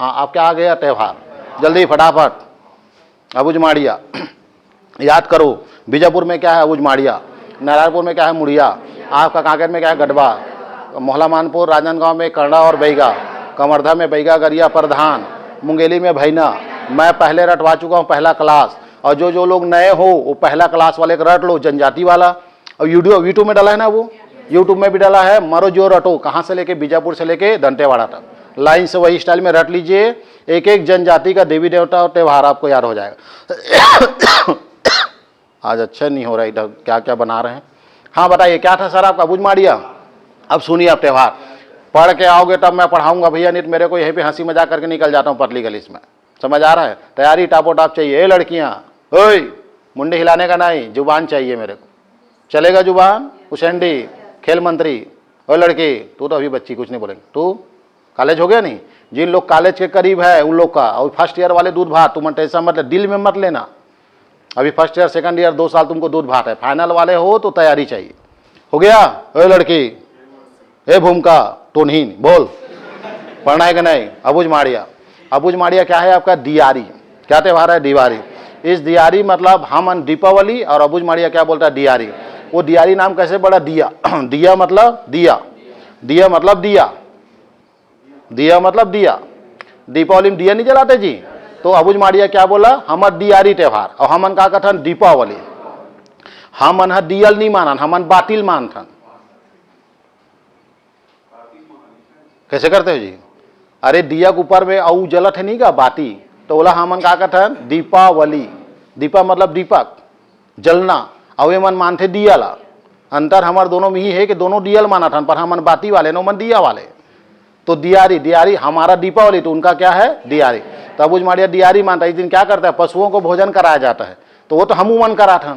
हाँ, अब क्या आ गया त्यौहार, जल्दी फटाफट। अबुझ माड़िया याद करो। बीजापुर में क्या है? अबुझ माड़िया। नारायणपुर में क्या है? मुड़िया। आपका कांकेर में क्या है? गढ़वा। मोहला मानपुर राजनांदगांव में करड़ा और बैगा। कमरधा में बैगा गरिया प्रधान। मुंगेली में भैना। मैं पहले रटवा चुका हूँ पहला क्लास, और जो लोग नए हो वो पहला क्लास वाले रट लो, जनजाति वाला। और यूट्यूब में डाला है ना, वो यूट्यूब में भी डाला है। मरो जो रटो, कहाँ से लेके बीजापुर से लेके दंतेवाड़ा तक, लाइन से वही स्टाइल में रट लीजिए। एक एक जनजाति का देवी देवता और त्यौहार आपको याद हो जाएगा। आज अच्छा नहीं हो रहा इधर, क्या क्या बना रहे हैं। हाँ बताइए क्या था सर आपका? अबुझ माड़िया। अब सुनिए, आप त्यौहार पढ़ के आओगे तब मैं पढ़ाऊंगा भैया, नहीं तो मेरे को यहीं पे हंसी मजाक करके निकल जाता हूँ पतली गली में। समझ आ रहा है? तैयारी टापो टाप चाहिए। ए लड़कियां, ओए मुंडी हिलाने का नहीं, जुबान चाहिए मेरे को। चलेगा जुबान? उसेंडी खेल मंत्री। ओ लड़की, तू तो अभी बच्ची, कुछ नहीं बोलेंगे। तू कॉलेज हो गया नहीं? जिन लोग कॉलेज के करीब है उन लोग का, और फर्स्ट ईयर वाले दूध भात, तुम टेंशन मत ले, दिल में मत लेना। अभी फर्स्ट ईयर सेकंड ईयर 2 साल तुमको दूध भात है। फाइनल वाले हो तो तैयारी चाहिए। हो गया? ओए लड़की, ए भूमिका टोनहीन, बोल पढ़ना है कि नहीं? अबुझ माड़िया। अबुझ माड़िया क्या है आपका? दियारी। क्या त्यौहार है? दिवाली। इस दियारी मतलब हम दीपावली, और अबुझ माड़िया क्या बोलता है? दियारी। वो दियारी नाम कैसे पड़ा? दिया। दिया मतलब दिया, दिया मतलब दिया, दिया मतलब दिया। दीपावली में दिया नहीं जलाते जी। तो अबुझ माड़िया क्या बोला? हमर दियारी त्यौहार, और हमन का कथन दीपावली। हमन ह दियल नहीं मानन, हमन बातिल मानथन। कैसे करते हो जी? अरे दिया के ऊपर में औ जलत है नहीं का बाती, तो बोला हमन का कथन दीपावली। दीपा मतलब दीपक, जलना, और ये मन मानते दिया ला। अंतर हमारे दोनों में ही है कि दोनों दियल माना था, पर हमन बाती वाले नो मन दिया वाले। तो दियारी, दियारी हमारा दीपावली, तो उनका क्या है? दियारी। तो अबुझ माड़िया दियारी मानता है। इस दिन क्या करता है? पशुओं को भोजन कराया जाता है। तो वो तो हम मन करा था।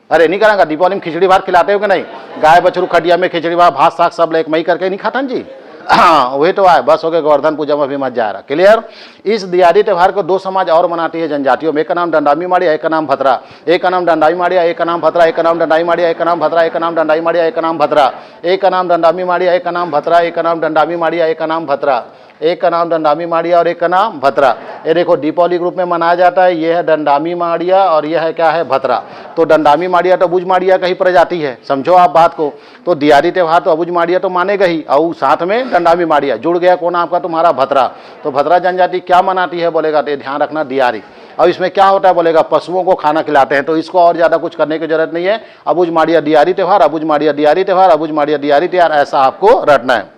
अरे नहीं करांगा? दीपावली में खिचड़ी भात खिलाते हो कि नहीं? गाय बछरू खटिया में खिचड़ी भात साग सब एक मई करके नहीं खातन जी। हाँ वही तो है, बस हो गया। गोवर्धन पूजा में भी मत जा रहा। क्लियर? इस दियारी त्यौहार को 2 समाज और मनाती है जनजातियों में। एक का नाम दंडामी माड़िया, एक का नाम भतरा। एक का नाम दंडाई माड़िया, एक का नाम भतरा। एक का नाम दंडाई माड़िया, एक का नाम भतरा। एक का नाम दंडाई माड़िया, एक का नाम भतरा। एक का नाम दंडामी माड़िया, एक का नाम भतरा। एक का नाम दंडामी माड़िया, एक का नाम भतरा। एक का नाम दंडामी माड़िया और एक का नाम भतरा। ये देखो दीपावली ग्रुप में मनाया जाता है। ये है दंडामी माड़िया और यह है क्या है? भतरा। तो दंडामी माड़िया तो अबुझ माड़िया का ही प्रजाति है, समझो आप बात को। तो दियारी त्यौहार तो अबुझ माड़िया तो मानेगा ही, और साथ में दंडामी माड़िया जुड़ गया। कौन आपका? तुम्हारा भतरा। तो भतरा जनजाति क्या मनाती है बोलेगा? तो ध्यान रखना दियारी। और इसमें क्या होता है बोलेगा? पशुओं को खाना खिलाते हैं। तो इसको और ज्यादा कुछ करने की जरूरत नहीं है। अबुझ माड़िया दियारी त्यौहार, अबुझ माड़िया दियारी त्यौहार, अबुझ माड़िया दियारी त्यौहार, ऐसा आपको रटना है।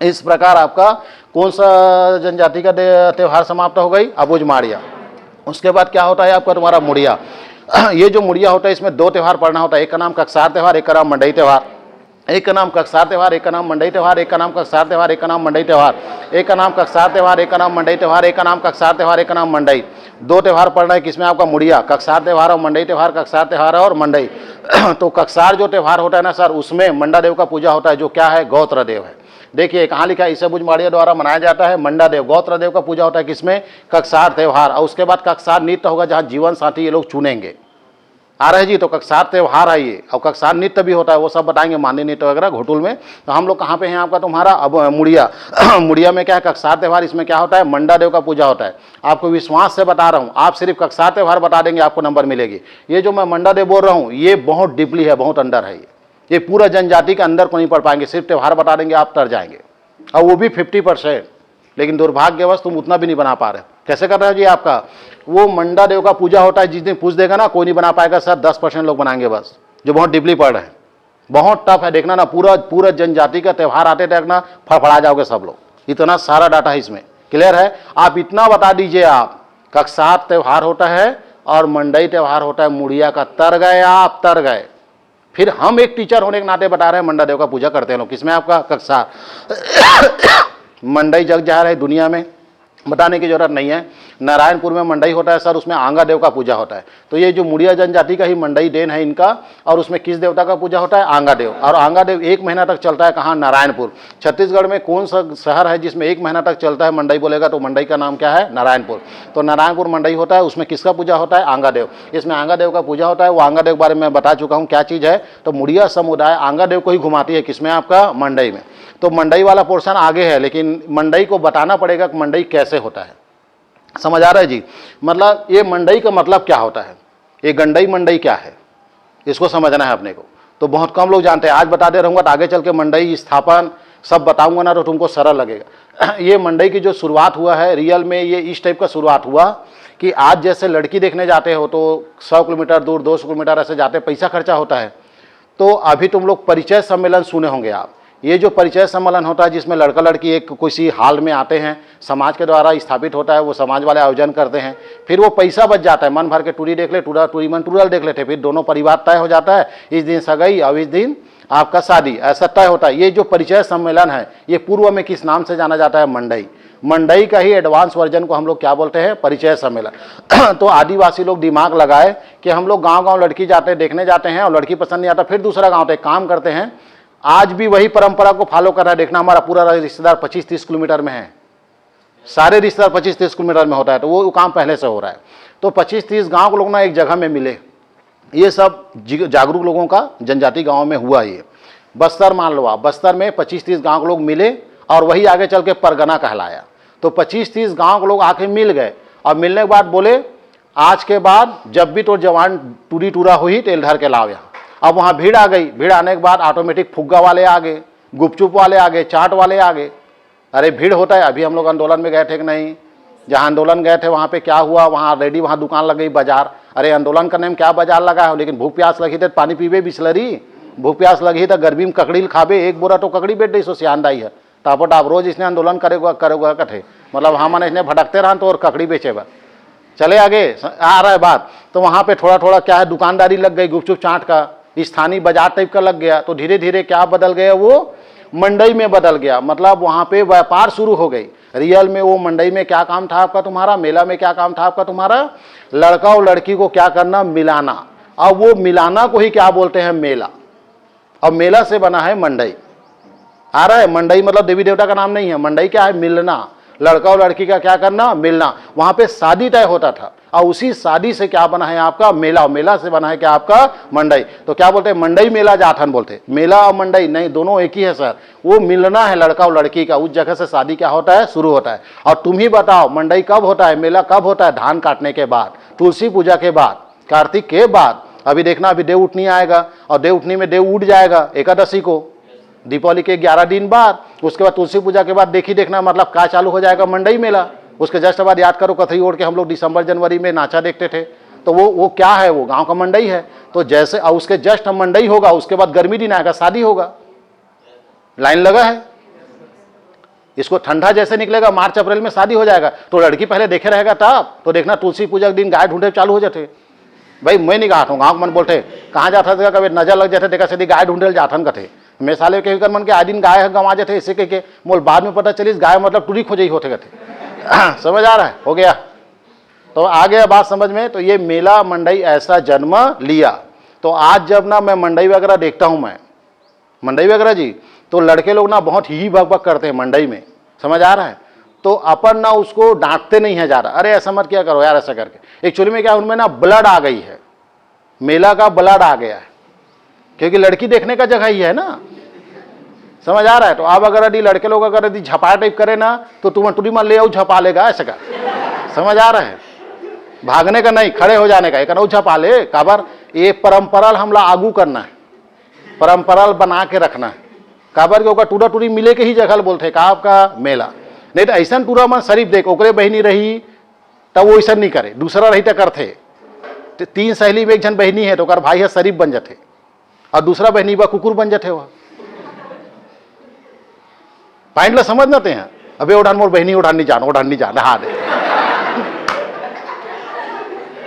इस प्रकार आपका कौन सा जनजाति का त्यौहार समाप्त हो गई? अबुझ माड़िया। उसके बाद क्या होता है आपका? तुम्हारा मुड़िया। ये जो मुड़िया होता है इसमें 2 त्यौहार पढ़ना होता है। एक का नाम कक्सार त्यौहार, एक का नाम मंडई त्यौहार। एक का नाम कक्सार त्यौहार, एक का नाम मंडई त्यौहार। एक का नाम कक्सार त्यौहार, एक का नाम मंडई त्यौहार। एक का नाम कक्सार त्यौहार, एक का नाम मंडई त्यौहार। एक का नाम कक्सार त्यौहार, एक का नाम मंडई। 2 त्यौहार पढ़ना है किसमें आपका? मुड़िया। कक्सार त्यौहार और मंडई त्यौहार, कक्सार त्यौहार और मंडई। तो कक्सार जो त्यौहार होता है ना सर, उसमें मंडा देव का पूजा होता है, जो क्या है? गौत्र देव है। देखिए कहाँ लिखा है? इसे अबुझ माड़िया द्वारा मनाया जाता है। मंडा देव, गौत्र देव का पूजा होता है किसमें? कक्सार त्यौहार। और उसके बाद कक्सार नृत्य होगा, जहाँ जीवन साथी ये लोग चुनेंगे। आ रहे जी? तो कक्सार त्यौहार है ये, और कक्सार नृत्य भी होता है, वो सब बताएंगे, मान्य नृत्य वगैरह घोटुल में। तो हम लोग कहाँ पे हैं आपका? तुम्हारा अब मुड़िया। मुड़िया में क्या है? कक्सार त्यौहार। इसमें क्या होता है? मंडा देव का पूजा होता है। आपको विश्वास से बता रहा हूँ, आप सिर्फ कक्सार त्यौहार बता देंगे आपको नंबर मिलेगी। ये जो मैं मंडा देव बोल रहा हूँ ये बहुत डीपली है, बहुत अंदर है। ये पूरा जनजाति के अंदर को नहीं पढ़ पाएंगे, सिर्फ त्यौहार बता देंगे आप तर जाएंगे, और वो भी 50%। लेकिन दुर्भाग्यवश तुम उतना भी नहीं बना पा रहे। कैसे कर रहे हो जी? आपका वो मंडा देव का पूजा होता है, जिस दिन पूछ देगा ना कोई नहीं बना पाएगा सर, 10% लोग बनाएंगे बस, जो बहुत डीपली पढ़ रहे हैं। बहुत टफ है, देखना ना, पूरा जनजाति का त्यौहार आते देखना, फड़फड़ा जाओगे सब लोग। इतना सारा डाटा है इसमें। क्लियर है? आप इतना बता दीजिए, आप कक्सार त्यौहार होता है और मंडई त्यौहार होता है। मुड़िया का तर गए आप, तर गए। फिर हम एक टीचर होने के नाते बता रहे हैं मंडा देव का पूजा करते हैं लोग। किसमें? आपका कक्सार। मंडई जग जाहिर है दुनिया में, बताने की जरूरत नहीं है। नारायणपुर में मंडई होता है सर, उसमें आंगा देव का पूजा होता है। तो ये जो मुड़िया जनजाति का ही मंडई देन है इनका। और उसमें किस देवता का पूजा होता है? आंगा देव। और आंगा देव 1 महीना तक चलता है। कहाँ? नारायणपुर। छत्तीसगढ़ में कौन सा शहर है जिसमें 1 महीना तक चलता है मंडई बोलेगा? तो मंडई का नाम क्या है? नारायणपुर। तो नारायणपुर मंडई होता है, उसमें किसका पूजा होता है? आंगा देव। इसमें आंगा देव का पूजा होता है। वो आंगा देव के बारे में बता चुका हूँ क्या चीज़ है। तो मुड़िया समुदाय आंगा देव को ही घुमाती है। किसमें? आपका मंडई में। तो मंडई वाला पोर्शन आगे है, लेकिन मंडई को बताना पड़ेगा कि मंडई कैसे ऐसे होता है। समझ आ रहा है जी? मतलब ये मंडई का मतलब क्या होता है, ये गंडई मंडई क्या है, इसको समझना है अपने को। तो बहुत कम लोग जानते हैं। आज बता दे रहूँगा तो आगे चल के मंडई स्थापन सब बताऊंगा ना तो तुमको सरल लगेगा। ये मंडई की जो शुरुआत हुआ है रियल में, ये इस टाइप का शुरुआत हुआ कि आज जैसे लड़की देखने जाते हो तो 100 किलोमीटर दूर, 200 किलोमीटर ऐसे जाते, पैसा खर्चा होता है। तो अभी तुम लोग परिचय सम्मेलन सुने होंगे आप। ये जो परिचय सम्मेलन होता है जिसमें लड़का लड़की एक किसी हाल में आते हैं, समाज के द्वारा स्थापित होता है, वो समाज वाले आयोजन करते हैं, फिर वो पैसा बच जाता है, मन भर के टूरी देख ले, टूरी मन टूरल देख लेते, फिर दोनों परिवार तय हो जाता है, इस दिन सगाई और इस दिन आपका शादी, ऐसा तय होता है। ये जो परिचय सम्मेलन है ये पूर्व में किस नाम से जाना जाता है, मंडई। मंडई का ही एडवांस वर्जन को हम लोग क्या बोलते हैं, परिचय सम्मेलन। तो आदिवासी लोग दिमाग लगाए कि हम लोग गांव गांव लड़की जाते हैं, देखने जाते हैं और लड़की पसंद नहीं आता, फिर दूसरा गांव एक काम करते हैं। आज भी वही परंपरा को फॉलो कर रहा है। देखना हमारा पूरा रिश्तेदार 25-30 किलोमीटर में है, सारे रिश्तेदार 25-30 किलोमीटर में होता है, तो वो काम पहले से हो रहा है। तो 25-30 गांव के लोग ना एक जगह में मिले, ये सब जागरूक लोगों का जनजाति गांव में हुआ। ये बस्तर मान लो आप, बस्तर में 25-30 गांव के लोग मिले और वही आगे चल के परगना कहलाया। तो 25-30 गांव के लोग आके मिल गए और मिलने के बाद बोले आज के बाद जब भी तो जवान टूरी टूरा हुई तेल धर के लाओ यहाँ। अब वहाँ भीड़ आ गई, भीड़ आने के बाद ऑटोमेटिक फुग्गा वाले आ गए, गुपचुप वाले आ गए, चाट वाले आ गए। अरे भीड़ होता है। अभी हम लोग आंदोलन में गए थे कि नहीं, जहाँ आंदोलन गए थे वहाँ पे क्या हुआ, वहाँ रेडी, वहाँ दुकान लग गई बाजार। अरे आंदोलन करने में क्या बाजार लगा है, लेकिन भूख प्यास लगी तो पानी पीबे बिस्लरी, भूख प्यास लगी तो गर्मी में ककड़ी खाबे, एक बोरा तो ककड़ी बेट दी सो सियानदाई है तापट आप रोज इसने आंदोलन करेगा कथे, मतलब हाँ मैंने इसने भटकते रहा तो और ककड़ी बेचेगा। चले आगे आ रहा है बात। तो वहाँ पे थोड़ा थोड़ा क्या है, दुकानदारी लग गई, गुपचुप चाट का स्थानीय बाजार टाइप का लग गया। तो धीरे धीरे क्या बदल गया, वो मंडई में बदल गया, मतलब वहाँ पे व्यापार शुरू हो गई। रियल में वो मंडई में क्या काम था आपका, तुम्हारा मेला में क्या काम था आपका, तुम्हारा लड़का और लड़की को क्या करना, मिलाना। अब वो मिलाना को ही क्या बोलते हैं, मेला। अब मेला से बना है मंडई। आ रहा है, मंडई मतलब देवी देवता का नाम नहीं है, मंडई क्या है, मिलना, लड़का और लड़की का क्या करना, मिलना। वहां पे शादी तय होता था और उसी शादी से क्या बना है आपका, मेला, मेला से बना है क्या आपका, मंडई। तो क्या बोलते हैं, मंडई मेला जाठन बोलते। मेला और मंडई नहीं, दोनों एक ही है सर। वो मिलना है लड़का और लड़की का, उस जगह से शादी क्या होता है, शुरू होता है। और तुम ही बताओ मंडई कब होता है, मेला कब होता है, धान काटने के बाद, तुलसी पूजा के बाद, कार्तिक के बाद। अभी देखना अभी देव उठनी आएगा और देव उठनी में देव उठ जाएगा एकादशी को, दीपावली के 11 दिन बाद, उसके बाद तुलसी पूजा के बाद देखी देखना मतलब क्या चालू हो जाएगा, मंडई मेला। उसके जस्ट बाद याद करो कथई ओढ़ के हम लोग दिसंबर जनवरी में नाचा देखते थे। तो वो क्या है, वो गांव का मंडई है। तो जैसे उसके जस्ट मंडई होगा, उसके बाद गर्मी दिन आएगा, शादी होगा। लाइन लगा है, इसको ठंडा जैसे निकलेगा मार्च अप्रैल में शादी हो जाएगा। तो लड़की पहले देखे रहेगा तब, तो देखना तुलसी पूजा के दिन गाय ढूंढे चालू हो जाते। भाई मैं नहीं गाता हूँ, गाँव मन बोलते कहाँ जाता था, कभी नजर लग जाते, देखा सीधी गाय ढूंढे जाथन कथे। मैं साले के कर मन के आदिन गाय है गंवा जाते, इसे के मोल बाद में पता चली गाय मतलब टूरी खोजई होते गए। समझ आ रहा है, हो गया। तो आ गया बात समझ में। तो ये मेला मंडई ऐसा जन्म लिया। तो आज जब ना मैं मंडई वगैरह देखता हूँ, मैं मंडई वगैरह जी, तो लड़के लोग ना बहुत ही भग भग करते हैं मंडई में। समझ आ रहा है। तो अपन ना उसको डांटते नहीं है ज़्यादा, अरे ऐसा मत क्या करो यार ऐसा करके। एक्चुअली में क्या उनमें ना ब्लड आ गई है, मेला का ब्लड आ गया है, क्योंकि लड़की देखने का जगह ही है ना। समझ आ रहा है। तो आप अगर यदि लड़के लोग अगर यदि झपा टाइप करे ना, तो तुम टूटी मन ले आओ झपा लेगा ऐसा का। समझ आ रहा है, भागने का नहीं, खड़े हो जाने का, एक झपा ले काबर। ये परंपरा हमला आगू करना है, परंपरा बना के रखना है। काबर के टूरा टूरी मिले के ही जगह बोलते का आपका मेला। नहीं तो ऐसा टूरा मन शरीफ देख, ओकरे बहनी रही तब वो ऐसा नहीं करे, दूसरा रही तो करते। 3 सहेली में एक जन बहनी है तो कर भाई है शरीफ बन जाते, और दूसरा बहनी बा कुकुर बन जाते। वह पॉइंट ला समझ नाते हैं। अबे उड़ान मोर बहनी उड़ान नहीं जाना हाँ दे।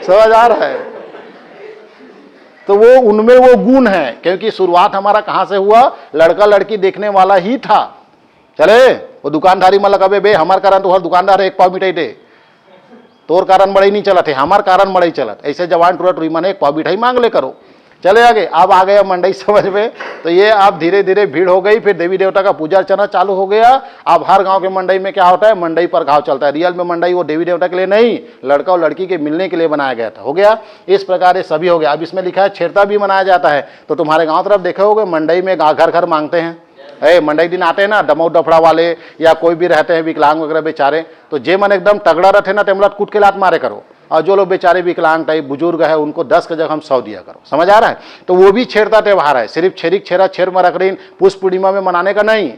समझ आ रहा है। तो वो उनमें वो गुण है, क्योंकि शुरुआत हमारा कहां से हुआ, लड़का लड़की देखने वाला ही था। चले वो दुकानदारी मतलब कबे बे हमार कारण तो हर दुकानदार एक पाव मिठाई दे, तोर कारण मड़ई नहीं चलत है, हमार कारण मड़ई चलत। ऐसे जवान टूरा टूरी मन एक पाव मिठाई मांग ले करो। चले आगे, अब आ गया मंडई समझ में। तो ये अब धीरे धीरे भीड़ हो गई, फिर देवी देवता का पूजा अर्चना चालू हो गया। अब हर गांव के मंडई में क्या होता है, मंडई पर घाव चलता है। रियल में मंडई वो देवी देवता के लिए नहीं, लड़का और लड़की के मिलने के लिए बनाया गया था। हो गया, इस प्रकार ये सभी हो गया। अब इसमें लिखा है छेरता भी मनाया जाता है। तो तुम्हारे गाँव तरफ देखे होगे मंडई में घर घर मांगते हैं, मंडई दिन आते हैं ना डमऊ डफड़ा वाले या कोई भी रहते हैं विकलांग वगैरह बेचारे, तो जे मन एकदम तगड़ा रहते ना टेमलत कूट के लात मारे करो, और जो लोग बेचारे विकलांग टाइप बुजुर्ग है उनको 10 के जगह हम 100 दिया करो। समझ आ रहा है? तो वो भी छेड़ता त्यौहार है, सिर्फ छेरिक छेरा छेर मरकरीन पुष्प पूर्णिमा में मनाने का नहीं।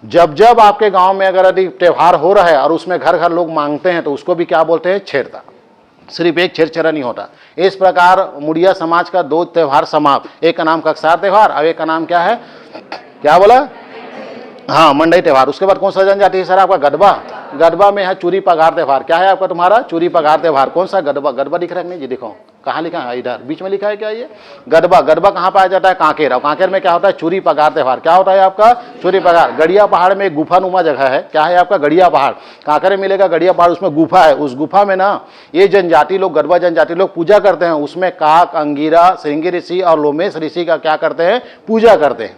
जब जब आपके गांव में अगर यदि त्यौहार हो रहा है और उसमें घर घर लोग मांगते हैं तो उसको भी क्या बोलते हैं? छेड़ता। सिर्फ एक छेरछेरा नहीं होता। इस प्रकार मुड़िया समाज का 2 त्यौहार समाप्त, एक का नाम कक्सार त्यौहार और एक का नाम क्या है, क्या बोला? हाँ, मंडई त्यौहार। उसके बाद कौन सा जनजाति है सर आपका? गदबा। गदबा में है चूरी पगार त्यौहार। क्या है आपका तुम्हारा? चूरी पगार त्यौहार। कौन सा? गदबा। गदबा दिख रहा है नहीं जी? देखो कहाँ लिखा है, इधर बीच में लिखा है क्या ये गदबा। गदबा कहाँ पाया जाता है? कांकेर। और कांकेर में क्या होता है? चूरी पगार त्यौहार। क्या होता है आपका? चूरी पगार। गड़िया पहाड़ में एक गुफानुमा जगह है, क्या है आपका? गड़िया पहाड़। कांकेर में मिलेगा गड़िया पहाड़, उसमें गुफा है। उस गुफा में ना ये जनजाति लोग, गदबा जनजाति लोग पूजा करते हैं। उसमें काक, अंगीरा, श्रृंगी ऋषि और लोमेश ऋषि का क्या करते हैं? पूजा करते हैं।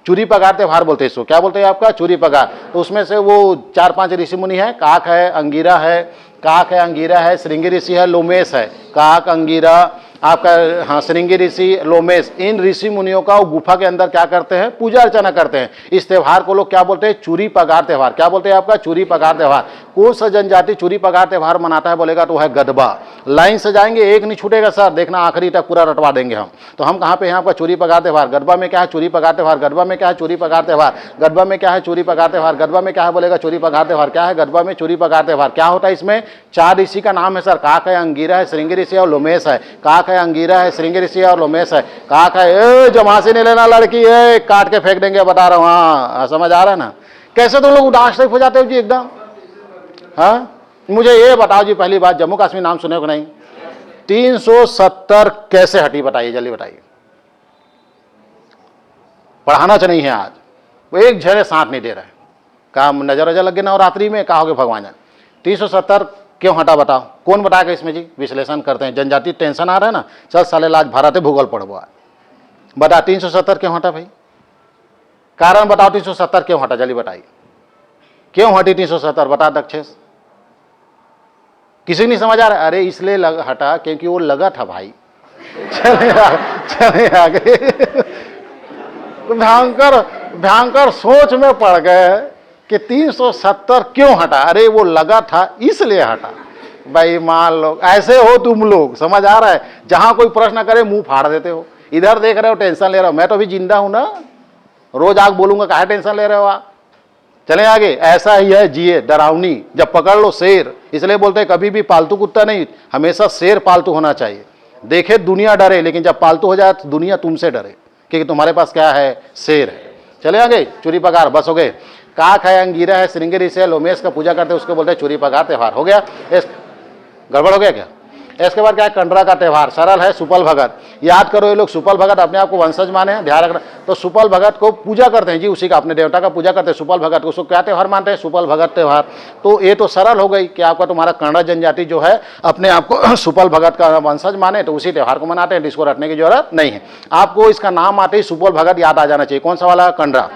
चूरी पगार त्यौहार बोलते हैं इसको। क्या बोलते हैं आपका? चूरी पगार। तो उसमें से वो 4-5 ऋषि मुनि है, काक है, अंगीरा है, अंगीरा है, श्रृंगी ऋषि है, लोमेश है। काक, अंगीरा आपका, हाँ, श्रृंगी ऋषि, लोमेश, इन ऋषि मुनियों का वो गुफा के अंदर क्या करते हैं? पूजा अर्चना करते हैं। इस त्यौहार को लोग क्या बोलते हैं? चूरी पगार त्यौहार। क्या बोलते हैं आपका? चूरी पगार त्यौहार। कौन सा जनजाति चूरी पगार त्यौहार मनाता है बोलेगा तो है गदबा। लाइन से जाएंगे, एक नहीं छूटेगा सर, देखना आखिरी तक पूरा रटवा देंगे हम। तो हम कहाँ पे हैं आपका? चूरी पगार त्यौहार। गदबा में क्या है? चूरी पगार त्यौहार। गदबा में क्या है? चूरी पगार त्यौहार। गदबा में क्या है? चूरी पगार त्यौहार। गदबा में क्या है बोलेगा? चूरी पगार त्यौहार। क्या है? गदबा में चूरी पगार त्यौहार। क्या होता है इसमें? 4 ऋषि का नाम है सर, काक है, अंगीरा है, श्रृंगी ऋषि और लोमेश है। काक है, अंगीरा है, श्रृंगी ऋषि और लोमेश है। काक है, जमासी नहीं लेना लड़की है, काट के फेंक देंगे, बता रहा हूँ। हाँ, समझ आ रहा है ना? कैसे तो लोग उदास टाइप हो जाते हो जी एकदम। हाँ, मुझे ये बताओ जी, पहली बात, जम्मू कश्मीर नाम सुने को नहीं? 370 कैसे हटी बताइए, जल्दी बताइए। पढ़ाना चाहिए है आज, वो एक झरे साथ नहीं दे रहे। काम नजर नजर लग गए नवरात्रि में, कहा होगे भगवान जान। 370 क्यों हटा बताओ? कौन बताएगा इसमें जी? विश्लेषण करते हैं। जनजाति टेंशन आ रहा है ना, चल साले लाज भारत भूगोल पढ़बो। बता 370 क्यों हटा भाई? कारण बताओ 370 क्यों हटा, जल्दी बताइए। क्यों हटी 370? बता दक्षेश। किसी नहीं समझ आ रहा? अरे इसलिए हटा क्योंकि वो लगा था भाई। चले आगे। भयंकर सोच में पड़ गए कि 370 क्यों हटा। अरे वो लगा था इसलिए हटा। भाई मान लो ऐसे हो तुम लोग, समझ आ रहा है? जहां कोई प्रश्न करे मुंह फाड़ देते हो। इधर देख रहे हो टेंशन ले रहे हो। मैं तो अभी जिंदा हूं ना, रोज आग बोलूंगा, काहे टेंशन ले रहे हो आप? चले आगे। ऐसा ही है जिए, डरावनी। जब पकड़ लो शेर, इसलिए बोलते हैं कभी भी पालतू कुत्ता नहीं, हमेशा शेर पालतू होना चाहिए। देखे दुनिया डरे, लेकिन जब पालतू हो जाए तो दुनिया तुमसे डरे, क्योंकि तुम्हारे पास क्या है? शेर है। चले आगे। चूरी पगार बस हो गए। काक है, अंगीरा है, श्रृंगी ऋषि है, लोमेश का पूजा करते हैं, उसको बोलते हैं चूरी पगार त्यौहार। हो गया? गड़बड़ हो गया क्या? इसके बाद क्या है? कंडरा का त्यौहार। सरल है, सुपल भगत। याद करो, ये लोग सुपल भगत अपने आप को वंशज माने हैं, ध्यान रखना। तो सुपल भगत को पूजा करते हैं जी, उसी का अपने देवता का पूजा करते हैं। सुपल भगत को उसको क्या त्यौहार मानते हैं? सुपल भगत त्यौहार। तो ये तो सरल हो गई कि आपका तुम्हारा कन्नड़ जनजाति जो है अपने आप को सुपल भगत का वंशज माने, तो उसी त्यौहार को मनाते हैं, जिसको रटने की जरूरत नहीं है। आपको इसका नाम आते ही सुपल भगत याद आ जाना चाहिए। कौन सा वाला? कंडरा।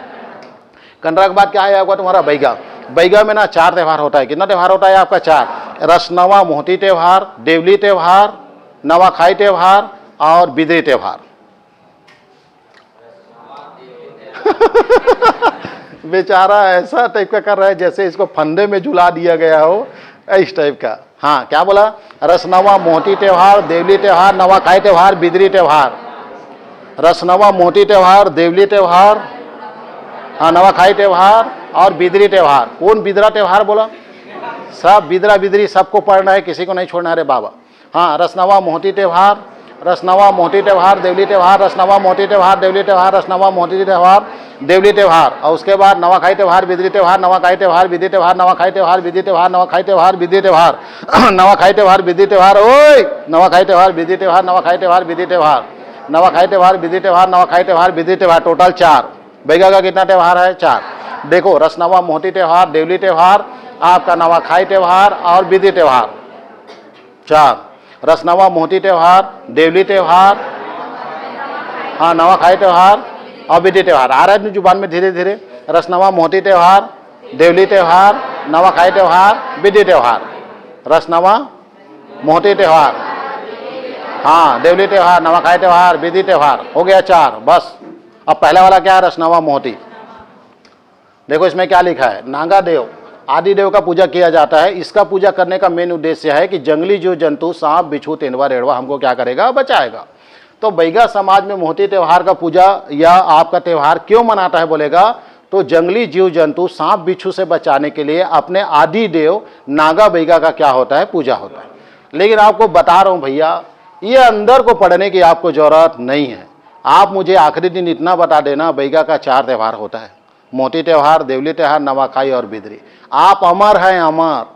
कंडरा के बाद क्या है आपका? तुम्हारा बैगा। बैगा में ना 4 त्यौहार होता है। कितना त्यौहार होता है आपका? 4। रसनवा मोहती त्यौहार, देवली त्यौहार, नवाखाई त्यौहार और बिदरी त्यौहार। बेचारा ऐसा टाइप का कर रहा है जैसे इसको फंदे में झुला दिया गया हो, इस टाइप का। हाँ, क्या बोला? रसनवा मोहती त्यौहार, देवली त्यौहार, नवाखाई त्यौहार, बिदरी त्यौहार। रसनवा मोहती त्यौहार, देवली त्यौहार, हाँ, नवाखाई त्यौहार और बिदरी त्यौहार। कौन बिदरा त्यौहार बोला? सब बिदरा बिदरी सबको पढ़ना है, किसी को नहीं छोड़ना है रे बाबा। हाँ, रसनवा मोहती त्यौहार, रसनवा मोहती त्यौहार, देवली त्यौहार, रसनवा मोहती त्यौहार, देवली त्यौहार, रसनवा मोहती त्यौहार, देवली त्यौहार। और उसके बाद नवाखाई त्यौहार, बिदरी त्यौहार, नवाखाई त्यौहार, बिदरी त्यौहार, नवाखाई त्यौहार, बिदरी त्यौहार, नवाखाई त्यौहार, बिदरी त्यौहार, नवाखाई त्यौहार, बिदरी त्यौहार। ओए, नवाखाई त्यौहार, बिदरी त्यौहार, नवाखाई त्यौहार, बिदरी त्यौहार, नवाखाई त्यौहार, बिदरी त्यौहार, नवाखाई त्यौहार, बिदरी त्यौहार। टोटल 4। बैगा का कितना त्यौहार है? 4। देखो, रसनवा मोहती त्यौहार, देवली त्यौहार, आपका नवाखाई त्यौहार और बिदरी त्यौहार। 4। रसनवा मोहती त्यौहार, देवली त्यौहार, हाँ, नवाखाई त्यौहार और बिदरी त्यौहार। आ रहा है जुबान में धीरे धीरे। रसनवा मोहती त्यौहार, देवली त्यौहार, नवाखाई त्यौहार, बिदरी त्यौहार। रसनवा मोहती त्यौहार, हाँ, देवली त्यौहार, नवाखाई त्यौहार, बिदरी त्यौहार। हो गया 4 बस। अब पहला वाला क्या है? रसनवा मोहती। देखो इसमें क्या लिखा है, नागा देव आदि देव का पूजा किया जाता है। इसका पूजा करने का मेन उद्देश्य है कि जंगली जीव जंतु सांप बिच्छू तेंदुआ रेड़वा हमको क्या करेगा, बचाएगा। तो बैगा समाज में मोहती त्यौहार का पूजा या आपका त्यौहार क्यों मनाता है बोलेगा, तो जंगली जीव जंतु सांप बिच्छू से बचाने के लिए अपने आदि देव नागा बैगा का क्या होता है, पूजा होता है। लेकिन आपको बता रहा हूं भैया, ये अंदर को पढ़ने की आपको जरूरत नहीं है। आप मुझे आखिरी दिन इतना बता देना, बैगा का 4 त्यौहार होता है, मोती त्यौहार, देवली त्यौहार, नवाखाई और बिदरी। आप अमर हैं, अमर।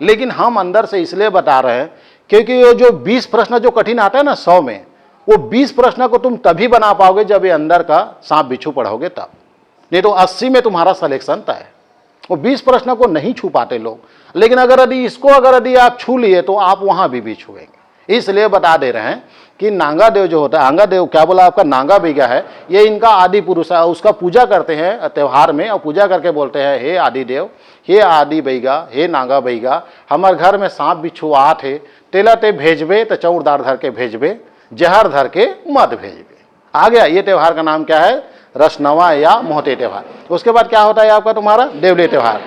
लेकिन हम अंदर से इसलिए बता रहे हैं क्योंकि ये जो 20 प्रश्न जो कठिन आता है ना 100 में, वो 20 प्रश्न को तुम तभी बना पाओगे जब ये अंदर का सांप बिच्छू पढ़ोगे तब, नहीं तो 80 में तुम्हारा सिलेक्शन तय है। वो 20 प्रश्न को नहीं छू पाते लोग, लेकिन अगर यदि इसको अगर यदि आप छू लिए तो आप वहां भी छुएंगे। इसलिए बता दे रहे हैं कि नागा देव जो होता है, आंगा देव क्या बोला आपका, नागा बैगा है, ये इनका आदि पुरुष है। उसका पूजा करते हैं त्यौहार में, और पूजा करके बोलते हैं, हे आदि देव, हे आदि बैगा, हे नागा बैगा, हमारे घर में सांप बिच्छू आत है, तेला ते भेजबे तो चौरदार धर के भेजबे, जहर धर के मत भेजबे। आ गया। ये त्यौहार का नाम क्या है, रसनवा या मोहते त्यौहार। उसके बाद क्या होता है आपका तुम्हारा देवली त्यौहार।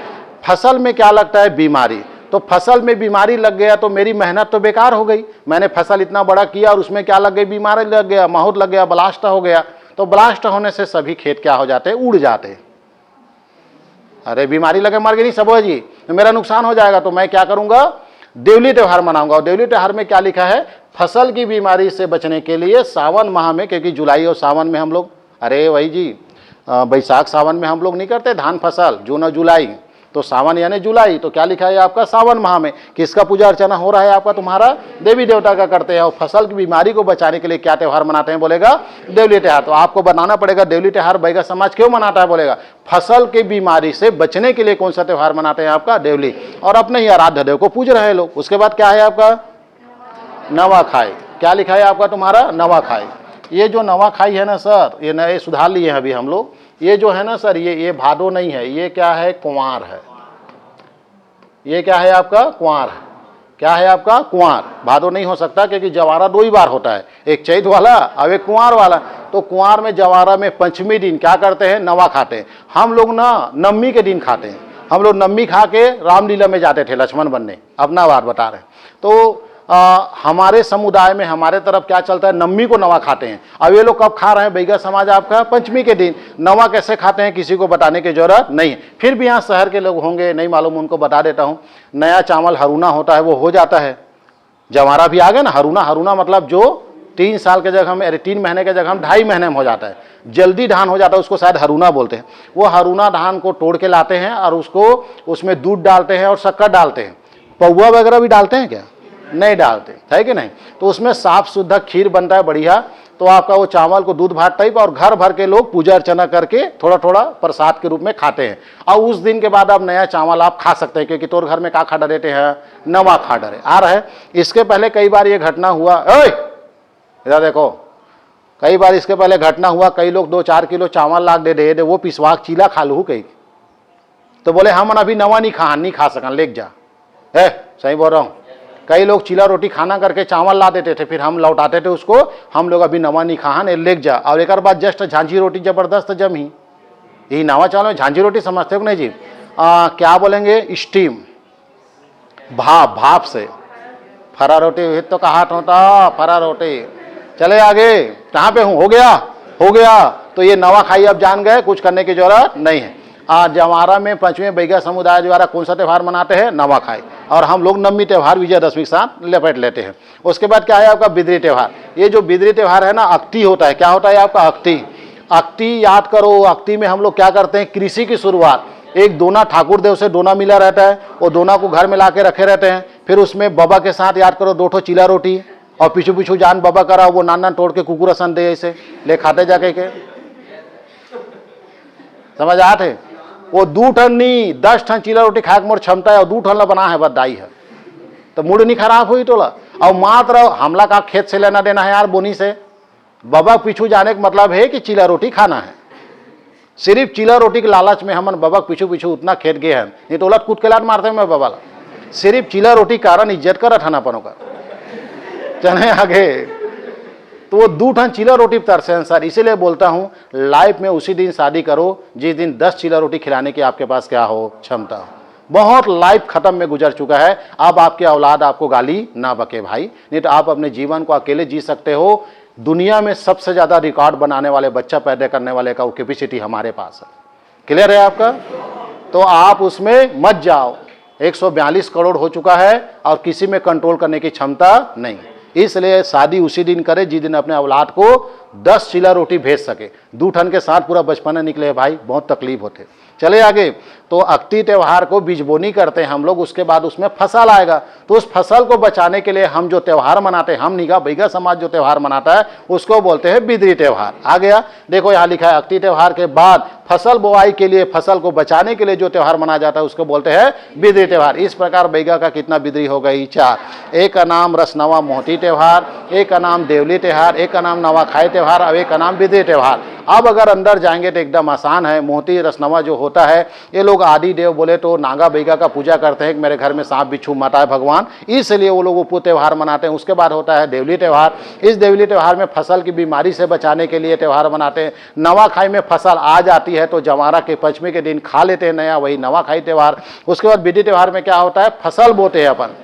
फसल में क्या लगता है, बीमारी। तो फसल में बीमारी लग गया तो मेरी मेहनत तो बेकार हो गई। मैंने फसल इतना बड़ा किया और उसमें क्या लग गई, बीमारी लग गया, माहौर लग गया, ब्लास्ट हो गया। तो ब्लास्ट होने से सभी खेत क्या हो जाते हैं, उड़ जाते हैं। अरे बीमारी लगे मर गई नहीं सब जी, तो मेरा नुकसान हो जाएगा। तो मैं क्या करूंगा, देवली त्यौहार मनाऊंगा। और देवली त्यौहार में क्या लिखा है, फसल की बीमारी से बचने के लिए सावन माह में, क्योंकि जुलाई और सावन में हम लोग, अरे वही जी बैसाख सावन में हम लोग नहीं करते धान फसल, जून और जुलाई, तो सावन यानी जुलाई, तो क्या लिखा है आपका, सावन माह में किसका पूजा अर्चना हो रहा है आपका, तुम्हारा देवी देवता का करते हैं। और फसल की बीमारी को बचाने के लिए क्या त्यौहार मनाते हैं बोलेगा, देवली त्यौहार। तो आपको बताना पड़ेगा देवली त्यौहार बैगा समाज क्यों मनाता है बोलेगा, फसल की बीमारी से बचने के लिए कौन सा त्यौहार मनाते हैं आपका, देवली। और अपने ही आराध्य देव को पूज रहे हैं लोग। उसके बाद क्या है आपका, नवाखाई। क्या लिखा है आपका तुम्हारा, नवाखाई। ये जो नवाखाई है ना सर, ये नए सुधार लिए हैं अभी हम लोग। ये जो है ना सर, ये भादो नहीं है, ये क्या है, कुंवार है। ये क्या है आपका, कुंवार है। क्या है आपका, कुंवार। भादो नहीं हो सकता क्योंकि जवारा 2 ही बार होता है, एक चैत वाला और एक कुंवार वाला। तो कुंवार में जवारा में पंचमी दिन क्या करते हैं, नवा खाते हैं। हम लोग ना नवमी के दिन खाते हैं। हम लोग नवमी खा के रामलीला में जाते थे लक्ष्मण बनने, अपना बात बता रहे हैं। तो हमारे समुदाय में हमारे तरफ क्या चलता है, नवमी को नवा खाते हैं। अब ये लोग कब खा रहे हैं बैगा समाज आपका, पंचमी के दिन। नवा कैसे खाते हैं किसी को बताने की जरूरत नहीं है। फिर भी यहाँ शहर के लोग होंगे नहीं मालूम, उनको बता देता हूँ। नया चावल हरूना होता है, वो हो जाता है। जवारा भी आ गया ना, हरूना। हरूना मतलब जो 3 साल के जगह हम, 3 महीने के जगह हम 2.5 महीने में हो जाता है, जल्दी धान हो जाता है, उसको शायद हरूना बोलते हैं। वो हरूना धान को तोड़ के लाते हैं और उसको उसमें दूध डालते हैं और शक्कर डालते हैं। पौवा वगैरह भी डालते हैं क्या, नहीं डालते, है कि नहीं। तो उसमें साफ शुद्ध खीर बनता है बढ़िया। तो आपका वो चावल को दूध भात टाइप, और घर भर के लोग पूजा अर्चना करके थोड़ा थोड़ा प्रसाद के रूप में खाते हैं। और उस दिन के बाद आप नया चावल आप खा सकते हैं, क्योंकि तोर घर में का खा डरे हैं, नवा खा डरे आ रहा है। इसके पहले कई बार ये घटना हुआ, इधर देखो, कई बार इसके पहले घटना हुआ, कई लोग 2-4 किलो चावल लाग दे वो पिसवा चीला खा लू कई, तो बोले हम अभी नवा नहीं खा सकन, लेक जा। है सही बोल रहा हूँ। कई लोग चीला रोटी खाना करके चावल ला देते थे, फिर हम लौटाते थे उसको, हम लोग अभी नवा नहीं खान, लेक जा। और एक बाद जस्ट झांझी रोटी जबरदस्त जमी, यही नवा चावल में झांझी रोटी समझते हो नहीं जी। क्या बोलेंगे, स्टीम, भाप से फरा रोटी तो कहा होता, फरा रोटी। चले आगे, कहाँ पे हूँ, हो गया। तो ये नवा खाई अब जान गए, कुछ करने की जरूरत नहीं है। जवारा में पंचवें बैगा समुदाय द्वारा कौन सा त्यौहार मनाते हैं, नवा खाई। और हम लोग नवमी त्यौहार विजयदशमी के साथ लपेट लेते हैं। उसके बाद क्या है आपका बिदरी त्यौहार। ये जो बिदरी त्यौहार है ना, अक्ति होता है। क्या होता है आपका, अक्ति याद करो। अक्ति में हम लोग क्या करते हैं, कृषि की शुरुआत, एक दोना ठाकुर देव से दोना मिला रहता है, वो दोना को घर में ला के रखे रहते हैं। फिर उसमें बाबा के साथ याद करो 2 ठो चीला रोटी, और पीछू जान बाबा करा, वो नाना तोड़ के कुकुर सन दे, ऐसे ले खाते जाके के, समझ आते। वो 2 ठन नहीं 10 ठन चीला रोटी खाए मोर क्षमता है, और 2 ठन ला बना है बदाई है, तो मूड नहीं खराब हुई तोला। और मात्र हमला का खेत से लेना देना है यार, बोनी से। बाबा पीछू जाने का मतलब है कि चीला रोटी खाना है। सिर्फ चीला रोटी के लालच में हमन बाबा पीछू उतना खेत गए हैं, नहीं तो उलट कूद के लाट मारते हैं मैं बाबा ला। सिर्फ चीला रोटी कारण इज्जत कर ठना पनों का। चले आगे, तो वो 2 ठन चीला रोटी पर तरसे हैं सर। इसीलिए बोलता हूँ लाइफ में उसी दिन शादी करो जिस दिन 10 चीला रोटी खिलाने की आपके पास क्या हो, क्षमता हो। बहुत लाइफ खत्म में गुजर चुका है, अब आपके औलाद आपको गाली ना बके भाई, नहीं तो आप अपने जीवन को अकेले जी सकते हो। दुनिया में सबसे ज्यादा रिकॉर्ड बनाने वाले, बच्चा पैदा करने वाले का कैपेसिटी हमारे पास है। क्लियर है आपका? तो आप उसमें मत जाओ। 142 करोड़ हो चुका है और किसी में कंट्रोल करने की क्षमता नहीं। इसलिए शादी उसी दिन करे जिस दिन अपने औलाद को 10 चीला रोटी भेज सके। 2 ठन के साथ पूरा बचपन निकले भाई, बहुत तकलीफ होते। चले आगे, तो अक्ति त्यौहार को बीजबोनी करते हैं हम लोग, उसके बाद उसमें फसल आएगा। तो उस फसल को बचाने के लिए हम जो त्यौहार मनाते हैं, हम निगा बैगा समाज जो त्यौहार मनाता है उसको बोलते हैं बिदरी त्यौहार। आ गया, देखो यहाँ लिखा है अक्ति त्यौहार के बाद फसल बुआई के लिए, फसल को बचाने के लिए जो त्यौहार मनाया जाता है उसको बोलते हैं बिदरी त्यौहार। इस प्रकार बैगा का कितना बिदरी हो गई? 4। एक का नाम रसनवा मोहती त्यौहार, एक का नाम देवली त्यौहार, एक का नाम नवाखाई त्यौहार और एक का नाम बिदरी त्यौहार। अब अगर अंदर जाएंगे तो एकदम आसान है। मोहती रसनवा जो होता है, ये लोग आदि देव बोले तो नागा बैगा का पूजा करते हैं कि मेरे घर में सांप बिच्छू मत आए भगवान, इसलिए वो लोग वो त्यौहार मनाते हैं। उसके बाद होता है देवली त्यौहार। इस देवली त्यौहार में फसल की बीमारी से बचाने के लिए त्यौहार मनाते हैं। नवाखाई में फसल आ जाती है तो जवारा के पंचमी के दिन खा लेते हैं नया, वही नवाखाई त्यौहार। उसके बाद बिदरी त्यौहार में क्या होता है, फसल बोते हैं अपन,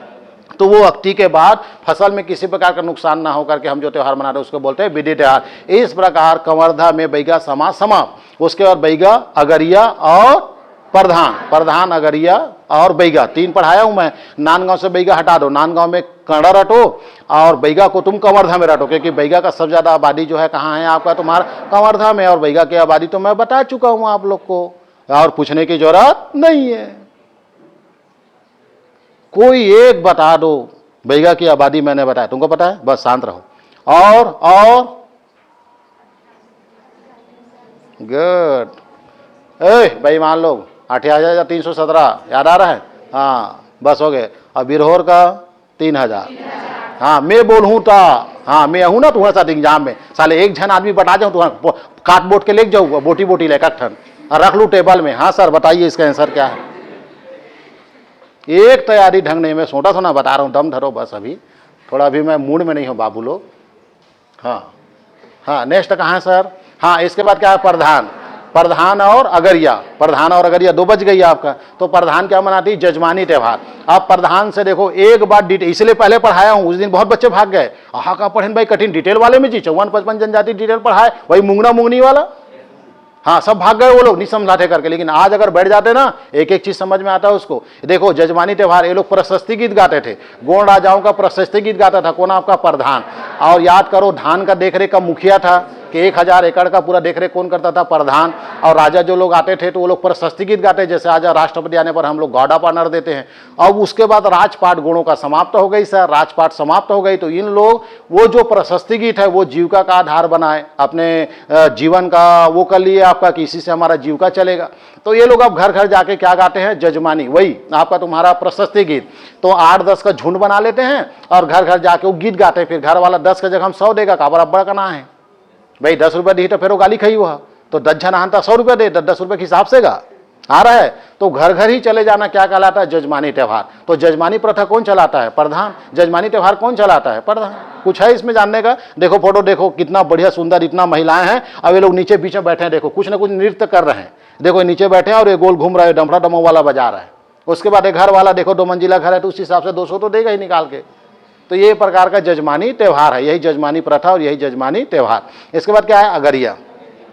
तो वो अक्ति के बाद फसल में किसी प्रकार का नुकसान ना हो करके हम जो त्यौहार मनाते हैं उसको बोलते हैं बिदरी त्यौहार। इस प्रकार कंवर्धा में बैगा समाज समाप्त। उसके बाद बैगा, अगरिया और प्रधान, प्रधान, अगरिया और बैगा 3 पढ़ाया हूं मैं। नांदगांव से बैगा हटा दो, नांदगांव में कड़ा रटो और बैगा को तुम कंवर्धा में रटो, क्योंकि बैगा का सबसे ज्यादा आबादी जो है कहाँ है आपका, तुम्हारा कंवर्धा में। और बैगा की आबादी तो मैं बता चुका हूं आप लोग को, और पूछने की जरूरत नहीं है। कोई एक बता दो, बैगा की आबादी मैंने बताया, तुमको पता है, बस शांत रहो। और गुड। बेईमान लोग 8,317 याद आ रहा है? हाँ बस हो गए। और बिरहोर का 3,000। हाँ मैं बोलूँ था, हाँ मैं हूँ ना तुम्हारे साथ एग्जाम में, साले एक जन आदमी बता जाऊँ तो काट बोट के ले जाऊँ, बोटी बोटी लेकर ठन और रख लूँ टेबल में। हाँ सर बताइए इसका आंसर क्या है? एक तैयारी ढंग नहीं, मैं सोटा सोना बता रहा हूँ, दम धरो बस, अभी थोड़ा अभी मैं मूड में नहीं हूँ बाबू लोग। हाँ हाँ नेक्स्ट कहाँ है सर? हाँ इसके बाद क्या है, प्रधान, प्रधान और अगरिया। प्रधान और अगरिया 2 बज गई आपका। तो प्रधान क्या मनाती है, जजमानी त्यौहार। अब प्रधान से देखो एक बार डिटेल, इसलिए पहले पढ़ाया हूँ, उस दिन बहुत बच्चे भाग गए। हाँ का पढ़े भाई कठिन, डिटेल वाले में जी 54-55 जनजाति डिटेल पढ़ाए, वही मुंगना मुंगनी वाला। हाँ सब भाग गए वो लोग नहीं समझाते करके, लेकिन आज अगर बैठ जाते ना एक एक चीज समझ में आता है उसको। देखो जजमानी त्यौहार, ये लोग प्रशस्ति गीत गाते थे, गोंड राजाओं का प्रशस्ति गीत गाता था कौन, आपका प्रधान। और याद करो धान का देखरेख का मुखिया था कि 1000 एकड़ का पूरा देखरेख कौन करता था, प्रधान। और राजा जो लोग आते थे तो वो लोग प्रशस्ति गीत गाते, जैसे आज राष्ट्रपति आने पर हम लोग गॉड ऑफ ऑनर देते हैं। अब उसके बाद राजपाट गुणों का समाप्त हो गई सर, राजपाट समाप्त हो गई, तो इन लोग वो जो प्रशस्ति गीत है वो जीविका का आधार बनाए, अपने जीवन का वो कर लिए आपका कि इसी से हमारा जीविका चलेगा। तो ये लोग अब घर घर जाके क्या गाते हैं, जजमानी, वही आपका तुम्हारा प्रशस्ति गीत। तो 8-10 का झुंड बना लेते हैं और घर घर जाके वो गीत गाते हैं। फिर घर वाला 10 का जगह हम 100 देगा, का बराबर का ना है भाई, 10 रुपये दी तो फिर वो गाली खाई हुआ, तो 10 जन आनता 100 रुपये दे, 10 रुपये के हिसाब से गा आ रहा है। तो घर घर ही चले जाना क्या कहलाता है, जजमानी त्यौहार। तो जजमानी प्रथा कौन चलाता है, प्रधान। जजमानी त्यौहार कौन चलाता है, प्रधान। कुछ है इसमें जानने का? देखो फोटो देखो कितना बढ़िया सुंदर, इतना महिलाएं हैं, अब ये लोग नीचे बीच में बैठे हैं, देखो कुछ ना कुछ नृत्य कर रहे हैं। देखो नीचे बैठे हैं और ये गोल घूम रहे हैं, डमरा डमो वाला बजा रहा है। उसके बाद एक घर वाला देखो 2 मंजिला घर है तो उस हिसाब से 200 तो देगा ही निकाल के। तो ये प्रकार का जजमानी त्यौहार है, यही जजमानी प्रथा और यही जजमानी त्यौहार। इसके बाद क्या है, अगरिया।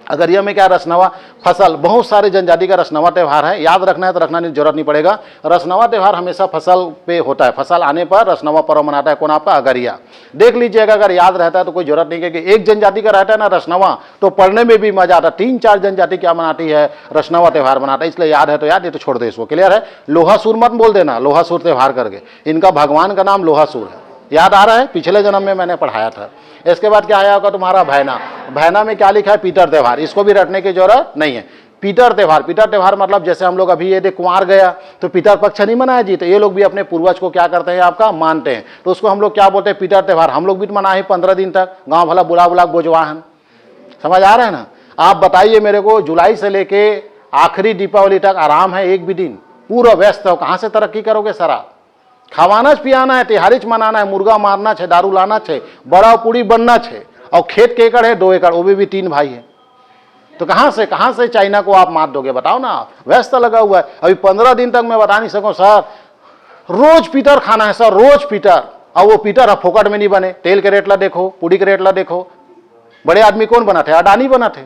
अगरिया में क्या, रसनवा फसल, बहुत सारे जनजाति का रसनवा त्यौहार है, याद रखना है तो रखना नहीं, जरूरत नहीं पड़ेगा। रसनवा त्यौहार हमेशा फसल पे होता है, फसल आने पर रसनवा पर्व मनाता है कौन, आपका अगरिया। देख लीजिएगा अगर याद रहता है तो कोई जरूरत नहीं है कि एक जनजाति का रहता है ना रसनवा, तो पढ़ने में भी मजा आता है। 3-4 जनजाति क्या मनाती है, रसनवा त्यौहार मनाता है, इसलिए याद है तो याद, ये तो छोड़ दे इसको। क्लियर है? लोहासुर मत बोल देना, लोहासुर त्यौहार करके, इनका भगवान का नाम लोहासुर है, याद आ रहा है, पिछले जन्म में मैंने पढ़ाया था। इसके बाद क्या आया होगा तुम्हारा भैना। भैना में क्या लिखा है, पीतर त्यौहार, इसको भी रटने की जरूरत नहीं है। पीतर त्यौहार, पीतर त्यौहार मतलब जैसे हम लोग अभी ये देख कुंवार गया तो पीतर पक्ष नहीं मनाया जी, तो ये लोग भी अपने पूर्वज को क्या करते हैं, आपका मानते हैं, तो उसको हम लोग क्या बोलते हैं, पीतर त्यौहार। हम लोग भी मनाए 15 दिन तक, गाँव भला बुला बुला बोझवाहन, समझ आ रहा है ना। आप बताइए मेरे को, जुलाई से लेके आखिरी दीपावली तक आराम है, एक भी दिन पूरा व्यस्त हो, कहाँ से तरक्की करोगे सर आप। खावाना ज पियाना है, तिहारी च मनाना है, मुर्गा मारना है, दारू लाना है, बड़ा पूड़ी बनना है, और खेत के एकड़ है 2 एकड़, वो भी 3 भाई है। तो कहां से चाइना को आप मार दोगे बताओ ना। व्यस्त लगा हुआ है। अभी 15 दिन तक मैं बता नहीं सकूं सर, रोज पीटर खाना है सर, रोज पीटर। और वो पीटर अब फोकट में नहीं बने। तेल के रेट ला देखो, पूड़ी के रेट ला देखो। बड़े आदमी कौन बना थे? अडानी बना थे।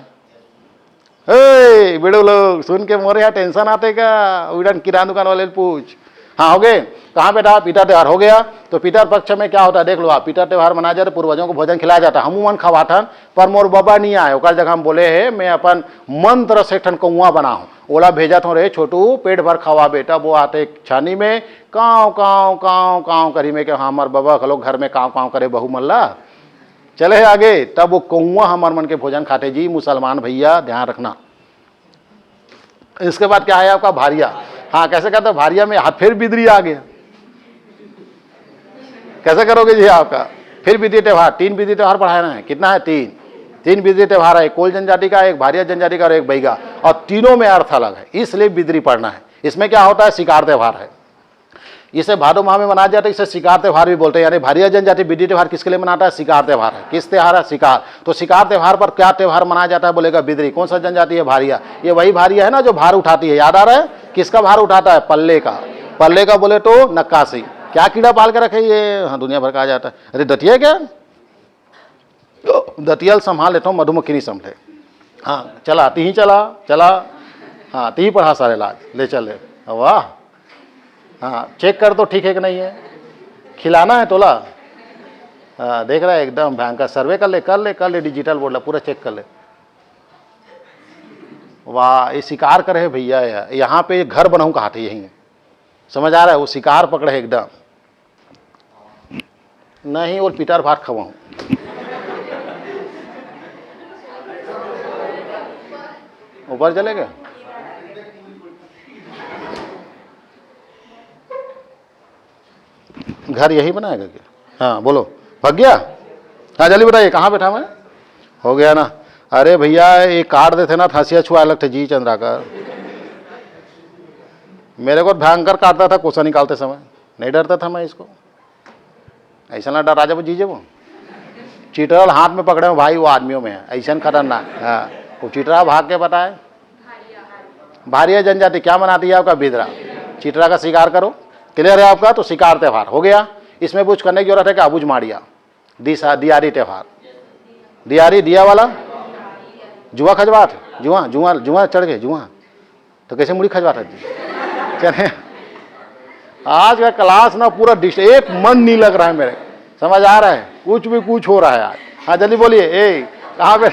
बड़े लोग सुन के मोरे यहाँ टेंशन आते का, उड़न किराना दुकान वाले पूछ। हाँ हो गए, कहाँ पे था? पीटर त्योहार हो गया। तो पीटर पक्ष में क्या होता है देख लो आप। पीटर त्योहार मनाया जाता है, पूर्वजों को भोजन खिलाया जाता है। हम मन खवाठन पर मोर बाबा नहीं आए। ओकर जगह हम बोले है मैं अपन मंत्र से ठन कौआ बना हूँ। ओला भेजा थो रे छोटू पेट भर खवा बेटा। वो आते छानी में काँव काँव काँव काँव करी में कि हाँ हमार बाबा खलो घर में काँव काँव करे बहू मल्ला चले आगे। तब वो कौआ हमार मन के भोजन खाते जी। मुसलमान भैया ध्यान रखना। इसके बाद क्या है आपका? भारिया। हाँ कैसे कहते हैं भारिया में? हाथ फिर बिदरी आ गया। कैसे करोगे जी आपका? फिर बिदरी त्योहार। 3 बिदरी त्योहार पढ़ाना है। कितना है? 3 बिदरी त्योहार है। एक कोल जनजाति का, एक भारिया जनजाति का और एक बैगा। और तीनों में अर्थ अलग है, इसलिए बिदरी पढ़ना है। इसमें क्या होता है? शिकार त्योहार है। इसे भादो माह में मनाया जाता है। इसे शिकार त्योहार भी बोलते हैं। यानी भारिया जनजाति बिदरी त्योहार किसके लिए मनाता है? शिकार त्योहार है। किस त्योहार है? शिकार। तो शिकार त्योहार पर क्या त्योहार मनाया जाता है बोलेगा? बिदरी। कौन सा जनजाति है? भारिया। ये वही भारिया है ना जो भार उठाती है, याद आ रहा है? किसका भार उठाता है? पल्ले का। पल्ले का बोले तो नक्काशी। क्या कीड़ा पाल के रखे ये? हाँ दुनिया भर का आ जाता है। अरे दतिया क्या? दतियल संभाल लेता हूँ, मधुमक्खी नहीं संभले। हाँ चला ती चला चला। हाँ ती पढ़ा सारे लाज ले चले। वाह। हाँ चेक कर तो ठीक है कि नहीं है। खिलाना है तोला। हाँ देख रहा है एकदम भयंकर। सर्वे कर ले डिजिटल बोर्ड ला पूरा चेक कर ले। वाह ये शिकार करे है भैया। यहाँ पे घर बनाऊँ कहाँ थे? यहीं समझ आ रहा है? वो शिकार पकड़े एकदम नहीं। और पीटर भात खवाऊँ ऊपर चले गए। घर यही बनाएगा क्या? हाँ बोलो। भाग गया? हाँ जल्दी बताइए कहाँ बैठा मैं? हो गया ना। अरे भैया ये काट देते ना, हंसिया छुआ अलग थे जी चंद्राकर। मेरे को भयंकर काटता था कोसा निकालते समय। नहीं डरता था मैं इसको। ऐसा ना डरा जब जीजे वो चीटरल हाथ में पकड़े हो भाई, वो आदमियों में है ऐसा खतरनाक। हाँ वो चीटरा भाग के बताए। भारिया जनजाति क्या मनाती है आपका? बिदरा। चीटरा का शिकार करो। क्लियर है आपका? तो शिकार त्योहार हो गया। इसमें कुछ करने की जरूरत है क्या? अबुझ माड़िया। दियारी त्योहार। दियारी दिया वाला जुआ खजवात। जुआ जुआ जुआ चढ़ गए जुआ। तो कैसे मुड़ी खजवात है जी? चले आज का क्लास ना पूरा एक मन नहीं लग रहा है मेरे। समझ आ रहा है? कुछ भी कुछ हो रहा है आज। हाँ जल्दी बोलिए। ए कहाँ पे?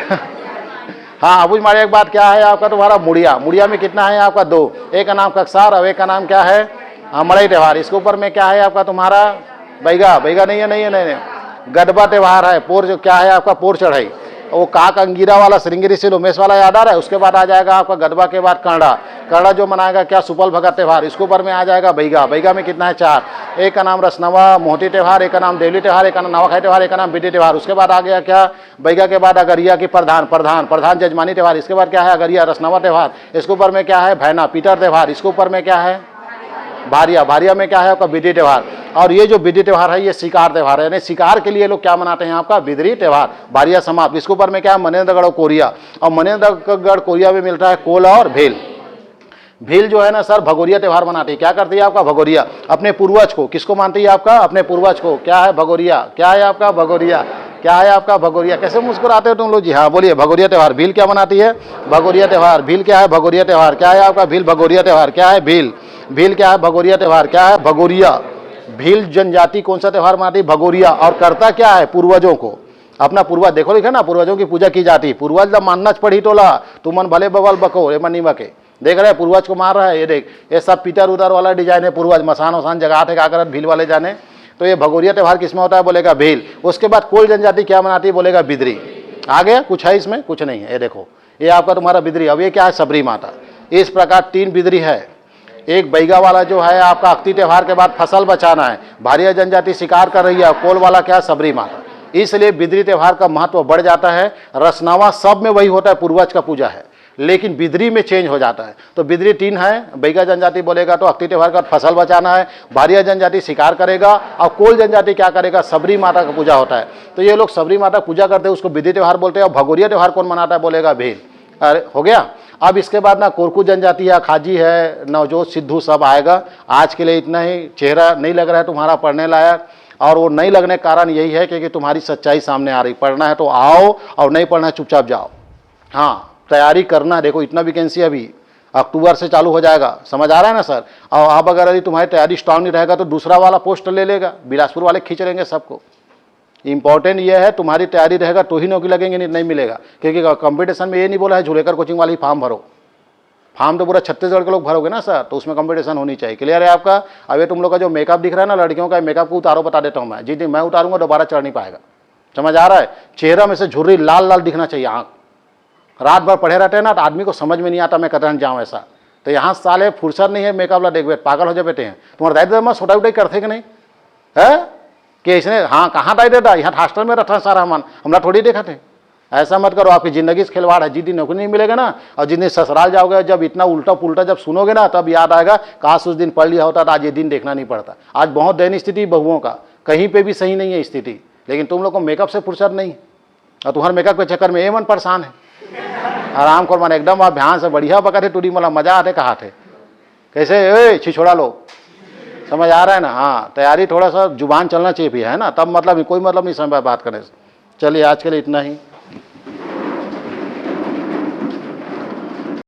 हाँ अबुझ माड़िया एक बात क्या है आपका? तुम्हारा मुड़िया। मुड़िया में कितना है आपका? 2। एक का नाम कक्सार और एक का नाम क्या है? मड़ई त्योहार। इसके ऊपर में क्या है आपका? तुम्हारा बैगा। बैगा नहीं है? नहीं। गडबा त्योहार है। पोर जो क्या है आपका? पोर चढ़ाई। वो काक अंगीरा वाला श्रृंगेरी से उमेश वाला याद आ रहा है? उसके बाद आ जाएगा आपका गडबा के बाद कर्णा। कर्णा जो मनाएगा क्या? सुपल भगत त्योहार। इसके ऊपर में आ जाएगा बैगा। बैगा में कितना है? 4। एक का नाम रसनवा मोहती त्योहार, एक का नाम देवली त्योहार, एक का नाम नवाखाई त्योहार, एक का नाम बिडी त्योहार। उसके बाद आ गया क्या? बैगा के बाद अगरिया की प्रधान जजमानी त्योहार। इसके बाद क्या है? अगरिया रसनवा त्योहार। इसके ऊपर में क्या है? भैना पीटर त्योहार। इसके ऊपर में क्या है? भारिया। भारिया में क्या है आपका? बिदी त्योहार। और ये जो बिदी त्योहार है ये शिकार त्योहार है। यानी शिकार के लिए लोग क्या मनाते हैं आपका? बिदरी त्योहार। भारिया समाप्त। इसके ऊपर में क्या है? मनेन्द्रगढ़ कोरिया। और मनेन्द्रगढ़ कोरिया में मिलता है कोल और भेल। भील जो है ना सर भगोरिया त्योहार मनाती है। क्या करती है आपका? भगोरिया। अपने पूर्वज को। किसको मानती है आपका? अपने पूर्वज को। क्या है? भगोरिया। क्या है आपका? भगोरिया। क्या है आपका? भगोरिया। कैसे मुस्कुराते हो तुम लोग जी? हाँ बोलिए। भगोरिया त्योहार। भील क्या मनाती है? भगोरिया त्योहार। भील क्या है? भगोरिया त्योहार। क्या है आपका? भील भगोरिया त्योहार। क्या है? भील। भील क्या है? भगोरिया त्योहार। क्या है? भगोरिया। भील जनजाति कौन सा त्योहार मनाती है? भगोरिया। और करता क्या है? पूर्वजों को। अपना पूर्वज देखो लिखा ना, पूर्वजों की पूजा की जाती है। पूर्वज जब मानना पड़ी टोला तुमन भले बगल बको रे मनी बके। देख रहे हैं पूर्वज को मार रहा है। ये देख ये सब पीटर उधर वाला डिजाइन है। पूर्वज मसान वसान जगह थे क्या करत भील वाले जाने। तो ये भगोरिया त्योहार किसमें होता है? बोलेगा भील। उसके बाद कोल जनजाति क्या मनाती है? बोलेगा बिदरी। आ गया? कुछ है इसमें? कुछ नहीं है। ये देखो ये आपका तुम्हारा बिदरी। अब ये क्या है? सबरी माता। इस प्रकार 3 बिदरी है। एक बैगा वाला जो है आपका अख्ती त्योहार के बाद फसल बचाना है। भारिया जनजाति शिकार कर रही है। कोल वाला क्या है? सबरी माता। इसलिए बिदरी त्योहार का महत्व बढ़ जाता है। रसनावा सब में वही होता है, पूर्वज का पूजा है। लेकिन बिदरी में चेंज हो जाता है। तो बिदरी 3 है, बैगा जनजाति बोलेगा तो अक्ति त्यौहार का फसल बचाना है, भारिया जनजाति शिकार करेगा, और कोल जनजाति क्या करेगा, सबरी माता का पूजा होता है। तो ये लोग सबरी माता पूजा करते हैं, उसको बिदरी त्यौहार बोलते हैं। और भगोरिया त्यौहार कौन मनाता है, बोलेगा भील। अरे हो गया। अब इसके बाद ना कोरकू जनजाति है, खाजी है, नवजोत, सिद्धू सब आएगा। आज के लिए इतना ही। चेहरा नहीं लग रहा है तुम्हारा पढ़ने लायक, और वो नहीं लगने का कारण यही है कि तुम्हारी सच्चाई सामने आ रही। पढ़ना है तो आओ, और नहीं पढ़ना है चुपचाप जाओ। हाँ, तैयारी करना। देखो इतना वैकेंसी अभी अक्टूबर से चालू हो जाएगा, समझ आ रहा है ना सर। और अब अगर यदि तुम्हारी तैयारी स्ट्रांग नहीं रहेगा तो दूसरा वाला पोस्ट ले लेगा, बिलासपुर वाले खींच लेंगे सबको। इंपॉर्टेंट ये है तुम्हारी तैयारी रहेगा तो ही नौकरी लगेंगे, नहीं मिलेगा। क्योंकि कंपटीशन में ये नहीं बोला है झुलेकर कोचिंग वाली फॉर्म भरो, फॉर्म तो पूरा छत्तीसगढ़ के लोग भरोगे ना सर, तो उसमें कंपटीशन होनी चाहिए। क्लियर है आपका। अब ये तुम लोग का जो मेकअप दिख रहा है ना लड़कियों का, मेकअप को उतारो, बता देता हूँ मैं। जिस दिन मैं उतारूंगा दोबारा चढ़ नहीं पाएगा, समझ आ रहा है। चेहरा में से झुर्री लाल लाल दिखना चाहिए, आँख। रात भर पढ़े रहते हैं ना तो आदमी को समझ में नहीं आता मैं कतरन जाऊँ ऐसा। तो यहाँ साले फुर्सत नहीं है मेकअप ला, देख पागल हो जाए बेटे हैं। तुम्हारा दायित्व मैं छोटा उटाई करते कि नहीं है कि इसने, हाँ कहाँ दायित्व था, यहाँ हॉस्टल में रखा सारा सामान, हमने थोड़ी देखा थे। ऐसा मत करो, आपकी ज़िंदगी से खिलवाड़ है। जिस दिन नौकरी नहीं मिलेगा ना, और जिस दिन ससुराल जाओगे, जब इतना उल्टा पुल्टा जब सुनोगे ना, तब याद आएगा काश उस दिन पढ़ लिया होता तो आज ये दिन देखना नहीं पड़ता। आज बहुत दयनीय स्थिति बहुओं का, कहीं पे भी सही नहीं है स्थिति। लेकिन तुम लोग को मेकअप से फुर्सत नहीं, और तुम्हारे मेकअप के चक्कर में ए मन परेशान है। आराम कर मन एकदम, आप ध्यान से बढ़िया पका थे टूडी मला, मजा आते कहा थे कैसे ए छिछोड़ा लो, समझ आ रहा है ना। हाँ, तैयारी थोड़ा सा जुबान चलना चाहिए भी है ना, तब मतलब कोई मतलब नहीं समय बात करने से। चलिए आज के लिए इतना ही।